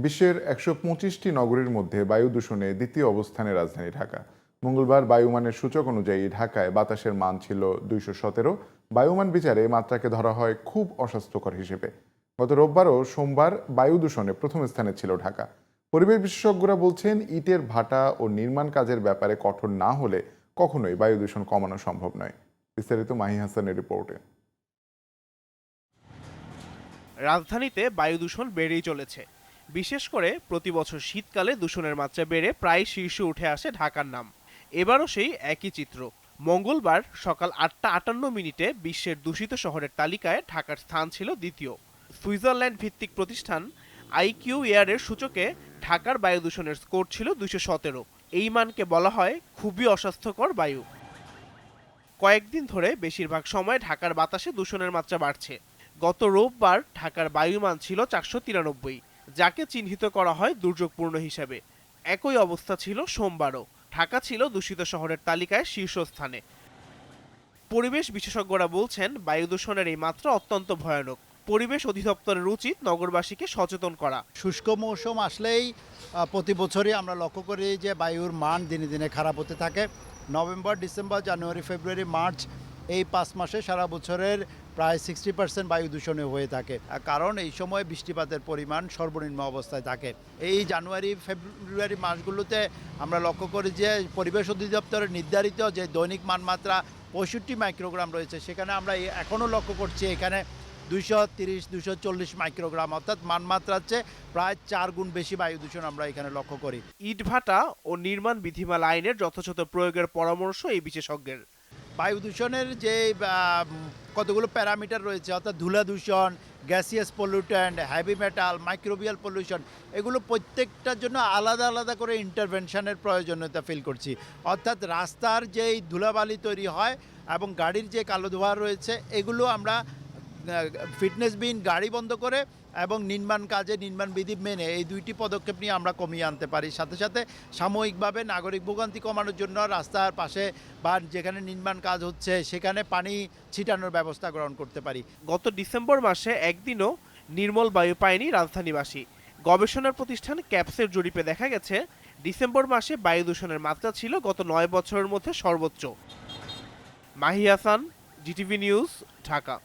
বিশ্বের ১২৫টি নগরীর মধ্যে বায়ু দূষণে দ্বিতীয় অবস্থানে রাজধানী ঢাকা। মঙ্গলবার বায়ুমানের সূচক অনুযায়ী ঢাকায় বাতাসের মান ছিল ২১৭। বায়ুমান বিচারে মাত্রাকে ধরা হয় খুব অস্বাস্থ্যকর হিসেবে। গত রোববার ও সোমবার বায়ু দূষণে প্রথম স্থানে ছিল ঢাকা। পরিবেশ বিশেষজ্ঞরা বলছেন, ইটের ভাটা ও নির্মাণ কাজের ব্যাপারে কঠোর না হলে কখনোই বায়ু দূষণ কমানো সম্ভব নয়। বিস্তারিত মাহি হাসানের রিপোর্টে। রাজধানীতে বায়ু দূষণ বেড়েই চলেছে। বিশেষ করে প্রতি বছর শীতকালে দূষণের মাত্রা বেড়ে প্রায় শীর্ষে উঠে আসে ঢাকার নাম। এবারও সেই একই চিত্র। মঙ্গলবার সকাল ৮টা ৫৮ বিশ্বের দূষিত শহরের তালিকায় ঢাকার স্থান ছিল দ্বিতীয়। সুইজারল্যান্ড ভিত্তিক প্রতিষ্ঠান আইকিউ এয়ারের সূচকে ঢাকার বায়ু দূষণের স্কোর ছিল ২১৭। এই মানকে বলা হয় খুবই অস্বাস্থ্যকর বায়ু। কয়েকদিন ধরে বেশিরভাগ সময় ঢাকার বাতাসে দূষণের মাত্রা বাড়ছে। গত রোববার ঢাকার বায়ুমান ছিল ৪৯৩, যাকে চিহ্নিত করা হয় দুর্যোগপূর্ণ হিসেবে। একই অবস্থা ছিল সোমবারও। ঢাকা ছিল দূষিত শহরের তালিকায় শীর্ষস্থানে। পরিবেশ বিশেষজ্ঞরা বলছেন, বায়ু দূষণের এই মাত্রা অত্যন্ত ভয়ানক। পরিবেশ অধিদপ্তরের উচিত নগরবাসীকে সচেতন করা। শুষ্ক মৌসুম আসলেই প্রতি বছরই আমরা লক্ষ্য করি যে বায়ুর মান দিনে দিনে খারাপ হতে থাকে। নভেম্বর, ডিসেম্বর, জানুয়ারি, ফেব্রুয়ারি, মার্চ এই ৫ মাসে সারা বছরের প্রায় 60% বায়ু দূষণে হয়ে থাকে। কারণ এই সময় বৃষ্টিপাতের পরিমাণ সর্বনিম্ন অবস্থায় থাকে। এই জানুয়ারি, ফেব্রুয়ারি মাসগুলোতে আমরা লক্ষ্য করি যে পরিবেশ অধিদপ্তরের নির্ধারিত যে দৈনিক মানমাত্রা ৬৫ মাইক্রোগ্রাম রয়েছে, সেখানে আমরা এখনও লক্ষ্য করছি এখানে ২৩০-২৪০ মাইক্রোগ্রাম, অর্থাৎ মানমাত্রার চেয়ে প্রায় ৪ গুণ বেশি বায়ু দূষণ আমরা এখানে লক্ষ্য করি। ইটভাটা ও নির্মাণ বিধিমালা আইনের যথাযথ প্রয়োগের পরামর্শ এই বিশেষজ্ঞের। বায়ু দূষণের যে কতগুলো প্যারামিটার রয়েছে, অর্থাৎ ধুলা দূষণ, gaseous pollutant, heavy metal, microbial pollution, এগুলো প্রত্যেকটার জন্য আলাদা আলাদা করে ইন্টারভেনশনের প্রয়োজনীয়তা ফিল করছি। অর্থাৎ রাস্তার যেই ধুলাবালি তৈরি হয় এবং গাড়ির যে কালো ধোঁয়া রয়েছে, এগুলো আমরা ফিটনেসবিহীন গাড়ি বন্ধ করে এবং নির্মাণ কাজে নির্মাণ বিধি মেনে এই দুইটি পদক্ষেপ নিয়ে আমরা কমিয়ে আনতে পারি। সাথে সাথে সাময়িকভাবে নাগরিক ভোগান্তি কমানোর জন্য রাস্তার পাশে বা যেখানে নির্মাণ কাজ হচ্ছে সেখানে পানি ছিটানোর ব্যবস্থা গ্রহণ করতে পারি। গত ডিসেম্বর মাসে একদিনও নির্মল বায়ু পায়নি রাজধানীবাসী। গবেষণা প্রতিষ্ঠান ক্যাপসের জরিপে দেখা গেছে, ডিসেম্বর মাসে বায়ু দূষণের মাত্রা ছিল গত ৯ বছরের মধ্যে সর্বোচ্চ। Mahi Hasan, GTV news, Dhaka.